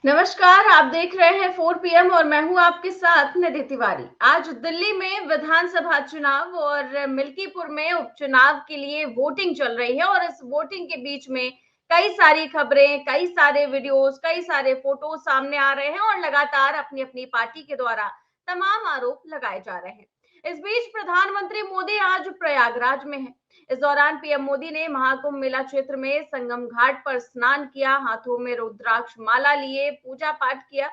नमस्कार, आप देख रहे हैं 4 पीएम और मैं हूं आपके साथ निधि तिवारी। आज दिल्ली में विधानसभा चुनाव और मिल्कीपुर में उपचुनाव के लिए वोटिंग चल रही है और इस वोटिंग के बीच में कई सारी खबरें, कई सारे वीडियोस, कई सारे फोटो सामने आ रहे हैं और लगातार अपनी-अपनी पार्टी के द्वारा तमाम आरोप लगाए जा रहे हैं। इस बीच प्रधानमंत्री मोदी आज प्रयागराज में हैं। इस दौरान पीएम मोदी ने महाकुंभ मेला क्षेत्र में संगम घाट पर स्नान किया, हाथों में रुद्राक्ष माला लिए पूजा पाठ किया।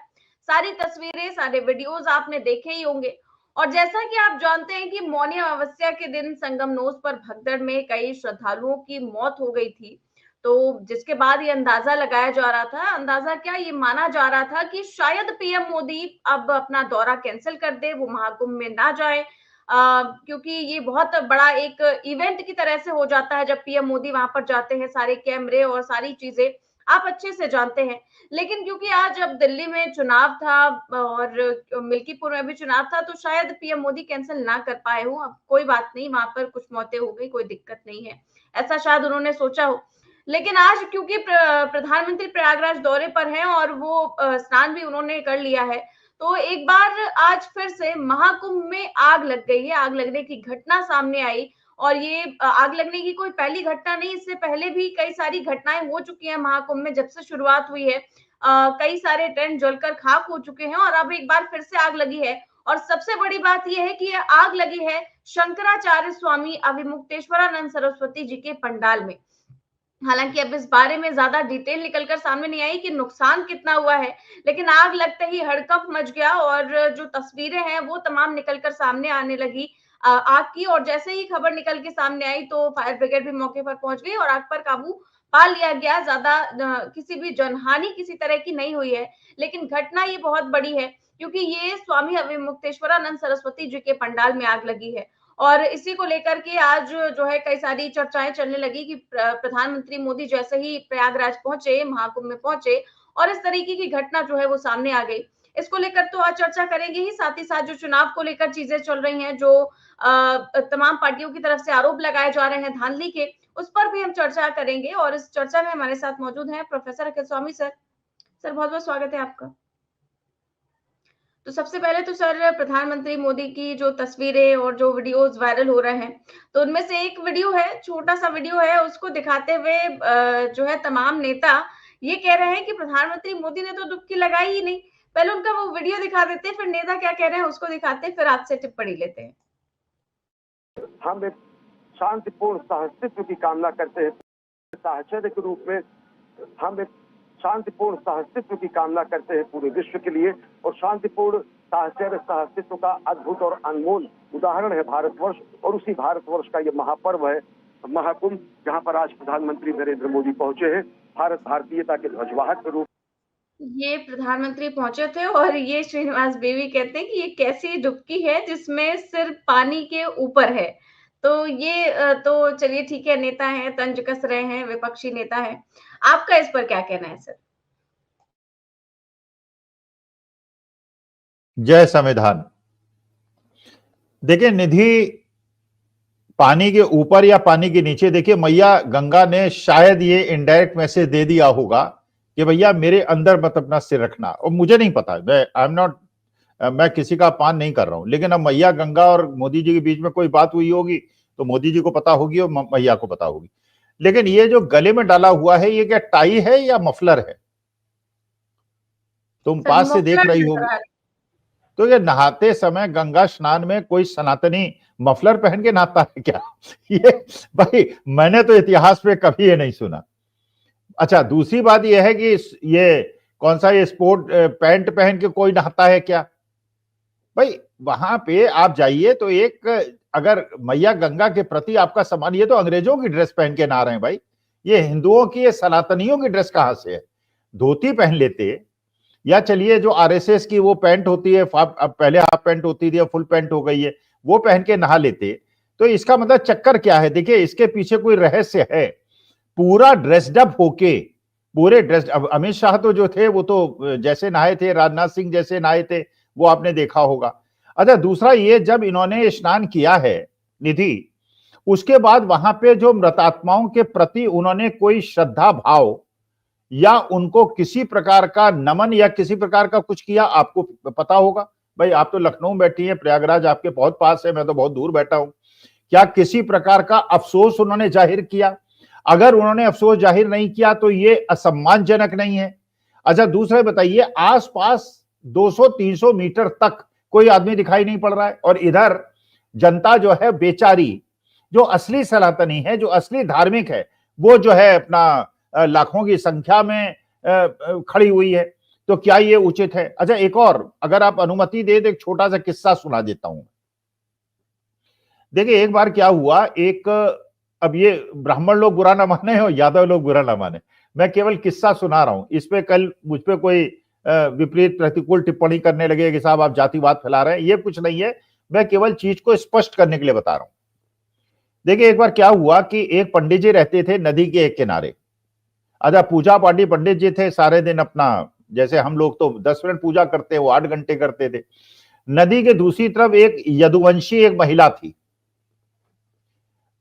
सारी तस्वीरें, सारे वीडियोस आपने देखे ही होंगे। और जैसा कि आप जानते हैं कि मौनी अमावस्या के दिन संगम नोस पर भगदड़ में कई श्रद्धालुओं की मौत हो गई थी। तो जिसके बाद ये अंदाजा लगाया जा रहा था, अंदाजा क्या, ये माना जा रहा था कि शायद पीएम मोदी अब अपना दौरा कैंसिल कर दे, वो महाकुंभ में ना जाए। क्योंकि ये बहुत बड़ा एक इवेंट की तरह से हो जाता है जब पीएम मोदी वहां पर जाते हैं, सारे कैमरे और सारी चीजें आप अच्छे से जानते हैं। लेकिन क्योंकि आज अब दिल्ली में चुनाव था और मिल्कीपुर में भी चुनाव था, तो शायद पीएम मोदी कैंसिल ना कर पाए हो। अब कोई बात नहीं, वहां पर कुछ मौतें हो गई, कोई दिक्कत नहीं है, ऐसा शायद उन्होंने सोचा हो। लेकिन आज क्योंकि प्रधानमंत्री प्रयागराज दौरे पर हैं और वो स्नान भी उन्होंने कर लिया है, तो एक बार आज फिर से महाकुंभ में आग लग गई है। आग लगने की घटना सामने आई और ये आग लगने की कोई पहली घटना नहीं, इससे पहले भी कई सारी घटनाएं हो चुकी हैं महाकुंभ में। जब से शुरुआत हुई है कई सारे टेंट जलकर खाक हो चुके हैं और अब एक बार फिर से आग लगी है। और सबसे बड़ी बात यह है कि यह आग लगी है शंकराचार्य स्वामी अविमुक्तेश्वरानंद सरस्वती जी के पंडाल में। हालांकि अब इस बारे में ज्यादा डिटेल निकलकर सामने नहीं आई कि नुकसान कितना हुआ है, लेकिन आग लगते ही हड़कंप मच गया और जो तस्वीरें हैं वो तमाम निकलकर सामने आने लगी आग की। और जैसे ही खबर निकल के सामने आई तो फायर ब्रिगेड भी मौके पर पहुंच गई और आग पर काबू पा लिया गया। ज्यादा किसी भी जनहानि किसी तरह की नहीं हुई है, लेकिन घटना ये बहुत बड़ी है क्योंकि ये स्वामी अविमुक्तेश्वरानंद सरस्वती जी के पंडाल में आग लगी है। और इसी को लेकर के आज जो है कई सारी चर्चाएं चलने लगी कि प्रधानमंत्री मोदी जैसे ही प्रयागराज पहुंचे, महाकुंभ में पहुंचे और इस तरीके की घटना जो है वो सामने आ गई। इसको लेकर तो आज चर्चा करेंगे ही, साथ ही साथ जो चुनाव को लेकर चीजें चल रही हैं, जो तमाम पार्टियों की तरफ से आरोप लगाए जा रहे हैं धांधली के, उस पर भी हम चर्चा करेंगे। और इस चर्चा में हमारे साथ मौजूद हैं प्रोफेसर अखिल स्वामी सर। सर बहुत बहुत स्वागत है आपका। तो सबसे पहले तो सर, प्रधानमंत्री मोदी की जो तस्वीरें और जो वीडियोस वायरल हो रहे हैं, तो उनमें से एक वीडियो है, छोटा सा वीडियो है, उसको दिखाते हुए जो है तमाम नेता ये कह रहे हैं कि प्रधानमंत्री मोदी ने तो डुबकी लगाई ही नहीं। पहले उनका वो वीडियो दिखा देते हैं, फिर नेता क्या कह रहे हैं उसको दिखाते हैं, फिर आपसे टिप्पणी लेते हैं। हम एक शांतिपूर्ण सहअस्तित्व की कामना करते हैं। साहचर्य के रूप में हम एक शांतिपूर्ण सहअस्तित्व की कामना करते हैं पूरे विश्व के लिए। और शांतिपूर्ण साहचर्य सहअस्तित्व का अद्भुत और अनमोल उदाहरण है भारतवर्ष। और उसी भारतवर्ष का ये महापर्व है महाकुंभ, जहां पर आज प्रधानमंत्री नरेंद्र मोदी पहुंचे हैं भारत भारतीयता के ध्वजवाहक के रूप। ये प्रधानमंत्री पहुंचे थे और ये श्रीनिवास बेवी कहते हैं कि ये कैसी डुबकी है जिसमें सिर पानी के ऊपर है। तो ये तो चलिए ठीक है, नेता हैं, तंज कस रहे हैं, विपक्षी नेता हैं। आपका इस पर क्या कहना है सर? जय संविधान। देखिए निधि, पानी के ऊपर या पानी के नीचे, देखिए मैया गंगा ने शायद ये इनडायरेक्ट मैसेज दे दिया होगा कि भैया मेरे अंदर मत अपना सिर रखना। और मुझे नहीं पता, मैं किसी का अपमान नहीं कर रहा हूं, लेकिन अब मैया गंगा और मोदी जी के बीच में कोई बात हुई होगी तो मोदी जी को पता होगी और मैया को पता होगी। लेकिन ये जो गले में डाला हुआ है, ये क्या टाई है या मफलर है? तुम पास से देख रही होगी। तो ये नहाते समय गंगा स्नान में कोई सनातनी मफलर पहन के नहाता है क्या? ये भाई मैंने तो इतिहास में कभी ये नहीं सुना। अच्छा, दूसरी बात ये है कि ये कौन सा ये स्पोर्ट पैंट पहन के कोई नहाता है क्या? भाई वहां पे आप जाइए तो एक, अगर मैया गंगा के प्रति आपका सम्मान, ये तो अंग्रेजों की ड्रेस पहन के नहा रहे हैं भाई। ये हिंदुओं की, ये सनातनियों की ड्रेस कहां से है? धोती पहन लेते, या चलिए जो आरएसएस की वो पैंट होती है, अब पहले हाफ पैंट होती थी, फुल पैंट हो गई है, वो पहन के नहा लेते। तो इसका मतलब चक्कर क्या है? देखिए इसके पीछे कोई रहस्य है। पूरा ड्रेस्ड अप होके, पूरे ड्रेस्ड, अब अमित शाह तो जो थे वो तो जैसे नहाए थे, राजनाथ सिंह जैसे नहाए थे, वो आपने देखा होगा। अच्छा, दूसरा ये, जब इन्होंने स्नान किया है निधि, उसके बाद वहां पे जो मृतात्माओं के प्रति उन्होंने कोई श्रद्धा भाव या उनको किसी प्रकार का नमन या किसी प्रकार का कुछ किया? आपको पता होगा भाई, आप तो लखनऊ में बैठी हैं, प्रयागराज आपके बहुत पास है, मैं तो बहुत दूर बैठा हूं। क्या किसी प्रकार का अफसोस उन्होंने जाहिर किया? अगर उन्होंने अफसोस जाहिर नहीं किया तो ये असम्मानजनक नहीं है? अच्छा, दूसरा बताइए, आसपास 200-300 मीटर तक कोई आदमी दिखाई नहीं पड़ रहा है, और इधर जनता जो है बेचारी, जो असली सनातनी है, जो असली धार्मिक है, वो जो है अपना लाखों की संख्या में खड़ी हुई है। तो क्या ये उचित है? अच्छा, एक और अगर आप अनुमति दे तो एक छोटा सा किस्सा सुना देता हूं। देखिए, एक बार क्या हुआ, अब ये ब्राह्मण लोग बुरा ना माने और यादव लोग बुरा ना माने, मैं केवल किस्सा सुना रहा हूं। इस पे कल मुझ पे कोई विपरीत प्रतिकूल टिप्पणी करने लगे कि साहब आप जातिवाद फैला रहे हैं, ये कुछ नहीं है, मैं केवल चीज को स्पष्ट करने के लिए बता रहा हूं। देखिए, एक बार क्या हुआ कि एक पंडित जी रहते थे नदी के एक किनारे। अच्छा, पूजा पाठी पंडित जी थे, सारे दिन अपना, जैसे हम लोग तो 10 मिनट पूजा करते हैं, वो 8 घंटे करते थे। नदी के दूसरी तरफ एक यदुवंशी एक महिला थी।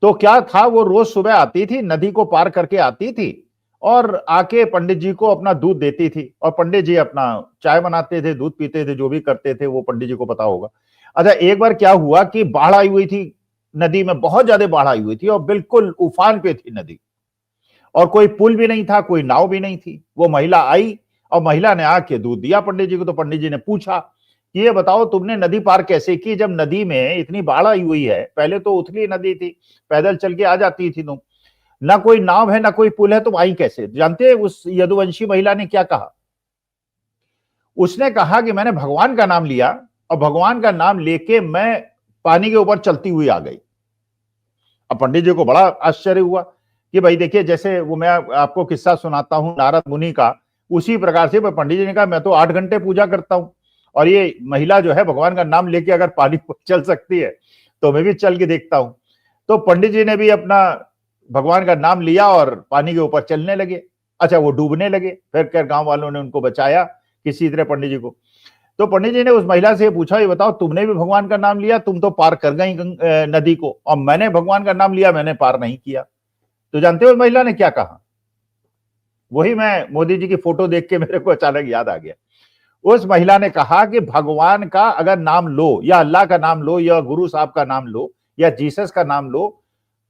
तो क्या था, वो रोज सुबह आती थी, नदी को पार करके आती थी और आके पंडित जी को अपना दूध देती थी, और पंडित जी अपना चाय बनाते थे, दूध पीते थे, जो भी करते थे वो पंडित जी को पता होगा। अच्छा, एक बार क्या हुआ कि बाढ़ आई हुई थी नदी में, बहुत ज्यादा बाढ़ आई हुई थी और बिल्कुल उफान पे थी नदी, और कोई पुल भी नहीं था, कोई नाव भी नहीं थी। वो महिला आई और महिला ने आके दूध दिया पंडित जी को। तो पंडित जी ने पूछा कि ये बताओ तुमने नदी पार कैसे की, जब नदी में इतनी बाढ़ आई हुई है? पहले तो उथली नदी थी, पैदल चल के आ जाती थी तुम, ना कोई नाव है ना कोई पुल है, तुम आई कैसे? जानते हैं उस यदुवंशी महिला ने क्या कहा? उसने कहा कि मैंने भगवान का नाम लिया और भगवान का नाम लेके मैं पानी के ऊपर चलती हुई आ गई। अब पंडित जी को बड़ा आश्चर्य हुआ कि भाई देखिए, जैसे वो मैं आपको किस्सा सुनाता हूं नारद मुनि का, उसी प्रकार से पंडित जी ने कहा मैं तो 8 घंटे पूजा करता हूं, और ये महिला जो है भगवान का नाम लेके अगर पानी पर चल सकती है तो मैं भी चल के देखता हूं। तो पंडित जी ने भी अपना भगवान का नाम लिया और पानी के ऊपर चलने लगे। अच्छा, वो डूबने लगे, फिर गांव वालों ने उनको बचाया किसी तरह पंडित जी को। तो पंडित जी ने उस महिला से पूछा, ये बताओ तुमने भी भगवान का नाम लिया, तुम तो पार कर गई नदी को, और मैंने भगवान का नाम लिया, मैंने पार नहीं किया। तो जानते हो उस महिला ने क्या कहा? वही मैं मोदी जी की फोटो देख के मेरे को अचानक याद आ गया। उस महिला ने कहा कि भगवान का अगर नाम लो, या अल्लाह का नाम लो, या गुरु साहब का नाम लो, या जीसस का नाम लो,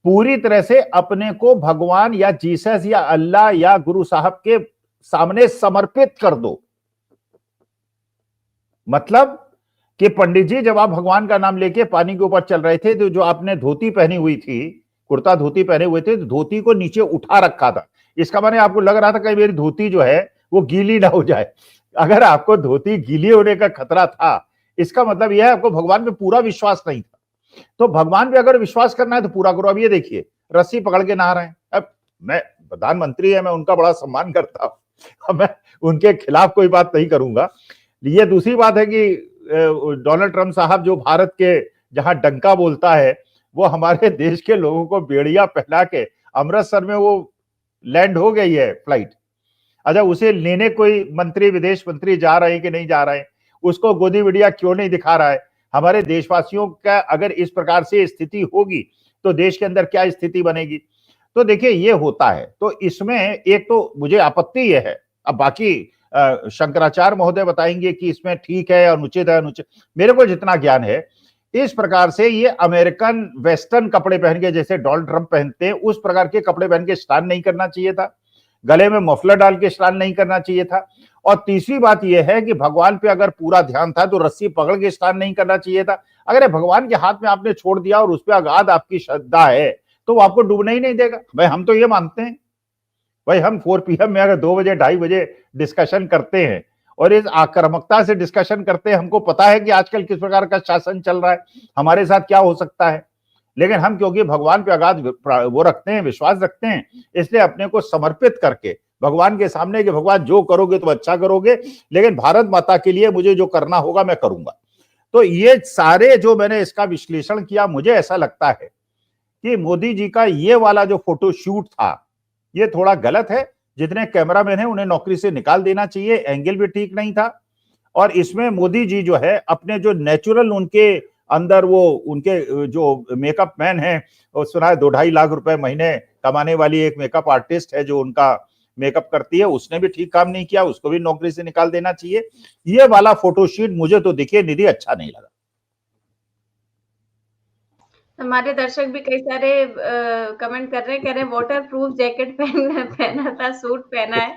पूरी तरह से अपने को भगवान या जीसस या अल्लाह या गुरु साहब के सामने समर्पित कर दो। मतलब कि पंडित जी, जब आप भगवान का नाम लेके पानी के ऊपर चल रहे थे, तो जो आपने धोती पहनी हुई थी, कुर्ता धोती पहने हुए थे, तो धोती को नीचे उठा रखा था। इसका माने आपको लग रहा था कि मेरी धोती जो है वो गीली ना हो जाए। अगर आपको धोती गीली होने का खतरा था, इसका मतलब यह है आपको भगवान पे पूरा विश्वास नहीं था। तो भगवान पे अगर विश्वास करना है तो पूरा करो। अब ये देखिए, रस्सी पकड़ के नहा रहे हैं। अब मैं, प्रधानमंत्री है, मैं उनका बड़ा सम्मान करता हूं, मैं उनके खिलाफ कोई बात नहीं करूंगा। ये दूसरी बात है कि डोनाल्ड ट्रंप साहब जो भारत के जहां डंका बोलता है, वो हमारे देश के लोगों को बेड़िया पहना के अमृतसर में वो लैंड हो गई है फ्लाइट। अच्छा, उसे लेने कोई मंत्री, विदेश मंत्री जा रहे हैं कि नहीं जा रहे हैं, उसको गोदी मीडिया क्यों नहीं दिखा रहा है? हमारे देशवासियों का अगर इस प्रकार से स्थिति होगी तो देश के अंदर क्या स्थिति बनेगी? तो देखिए, ये होता है। तो इसमें एक तो मुझे आपत्ति ये है, अब बाकी शंकराचार्य महोदय बताएंगे कि इसमें ठीक है, अनुचित है, अनुचित। मेरे को जितना ज्ञान है, इस प्रकार से ये अमेरिकन वेस्टर्न कपड़े पहन के, जैसे डोनाल्ड ट्रंप पहनते हैं, उस प्रकार के कपड़े पहन के स्नान नहीं करना चाहिए था, गले में मफलर डाल के स्नान नहीं करना चाहिए था। और तीसरी बात यह है कि भगवान पे अगर पूरा ध्यान था तो रस्सी पकड़ के स्नान नहीं करना चाहिए था। अगर भगवान के हाथ में आपने छोड़ दिया और उस पर अगाध आपकी श्रद्धा है तो वो आपको डूबने ही नहीं देगा। भाई हम तो ये मानते हैं, भाई हम 4 PM में अगर 2 बजे 2:30 बजे डिस्कशन करते हैं और इस आक्रामकता से डिस्कशन करते हैं, हमको पता है कि आजकल किस प्रकार का शासन चल रहा है, हमारे साथ क्या हो सकता है, लेकिन हम क्योंकि भगवान पे अगाध वो रखते हैं, विश्वास रखते हैं, इसलिए अपने को समर्पित करके भगवान के सामने कि भगवान जो करोगे तो अच्छा करोगे, लेकिन भारत माता के लिए मुझे जो करना होगा मैं करूंगा। तो ये सारे जो मैंने इसका विश्लेषण किया, मुझे ऐसा लगता है कि मोदी जी का ये वाला जो फोटो शूट था ये थोड़ा गलत है। जितने कैमरामैन हैं उन्हें नौकरी से निकाल देना चाहिए, एंगल भी ठीक नहीं था। और इसमें मोदी जी जो है अपने जो नेचुरल उनके अंदर वो उनके जो मेकअप मैन है, सुना है 2-2.5 लाख रुपए महीने कमाने वाली एक मेकअप आर्टिस्ट है जो उनका मेकअप करती है, उसने भी ठीक काम नहीं किया, उसको भी नौकरी से निकाल देना चाहिए। ये वाला फोटोशूट मुझे तो देखिए निधि अच्छा नहीं लगा। हमारे दर्शक भी कई सारे कमेंट कर रहे हैं, कह रहे हैं वाटर प्रूफ जैकेट पहना था, सूट पहना है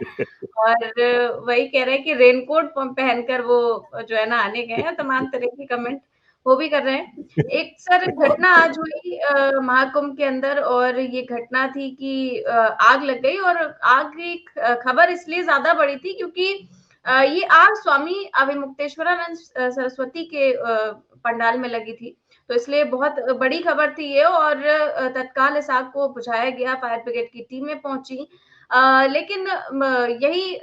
और वही कह रहे हैं कि रेनकोट पहनकर वो जो है ना आने गए हैं। तमाम तरह के कमेंट वो भी कर रहे हैं। एक सर घटना आज हुई महाकुंभ के अंदर और ये घटना थी कि आग लग गई और आग की खबर इसलिए ज्यादा बड़ी थी क्योंकि ये आग स्वामी अभिमुक्तेश्वरानंद सरस्वती के पंडाल में लगी थी, तो इसलिए बहुत बड़ी खबर थी ये और तत्काल इस आग को बुझाया गया, फायर ब्रिगेड की टीमें पहुंची। लेकिन यही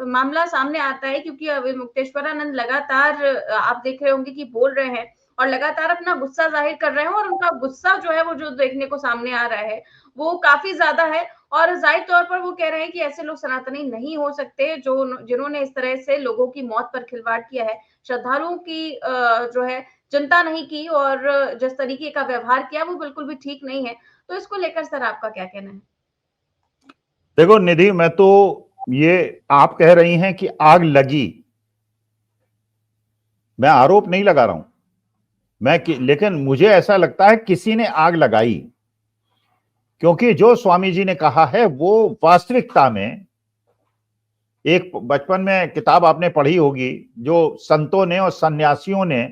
मामला सामने आता है क्योंकि अभिमुक्तेश्वरानंद लगातार आप देख रहे होंगे कि बोल रहे हैं और लगातार अपना गुस्सा जाहिर कर रहे हैं और उनका गुस्सा जो है वो जो देखने को सामने आ रहा है वो काफी ज्यादा है और जाहिर तौर पर वो कह रहे हैं कि ऐसे लोग सनातनी नहीं हो सकते जो जिन्होंने इस तरह से लोगों की मौत पर खिलवाड़ किया है, श्रद्धालुओं की जो है चिंता नहीं की और जिस तरीके का व्यवहार किया वो बिल्कुल भी ठीक नहीं है। तो इसको लेकर सर आपका क्या कहना है? देखो निधि, मैं तो ये आप कह रही हैं कि आग लगी, मैं आरोप नहीं लगा रहा हूं लेकिन मुझे ऐसा लगता है किसी ने आग लगाई, क्योंकि जो स्वामी जी ने कहा है वो वास्तविकता में एक बचपन में किताब आपने पढ़ी होगी जो संतों ने और सन्यासियों ने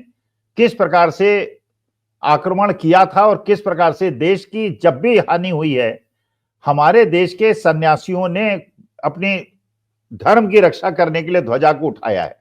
किस प्रकार से आक्रमण किया था और किस प्रकार से देश की जब भी हानि हुई है हमारे देश के सन्यासियों ने अपनी धर्म की रक्षा करने के लिए ध्वजा को उठाया है।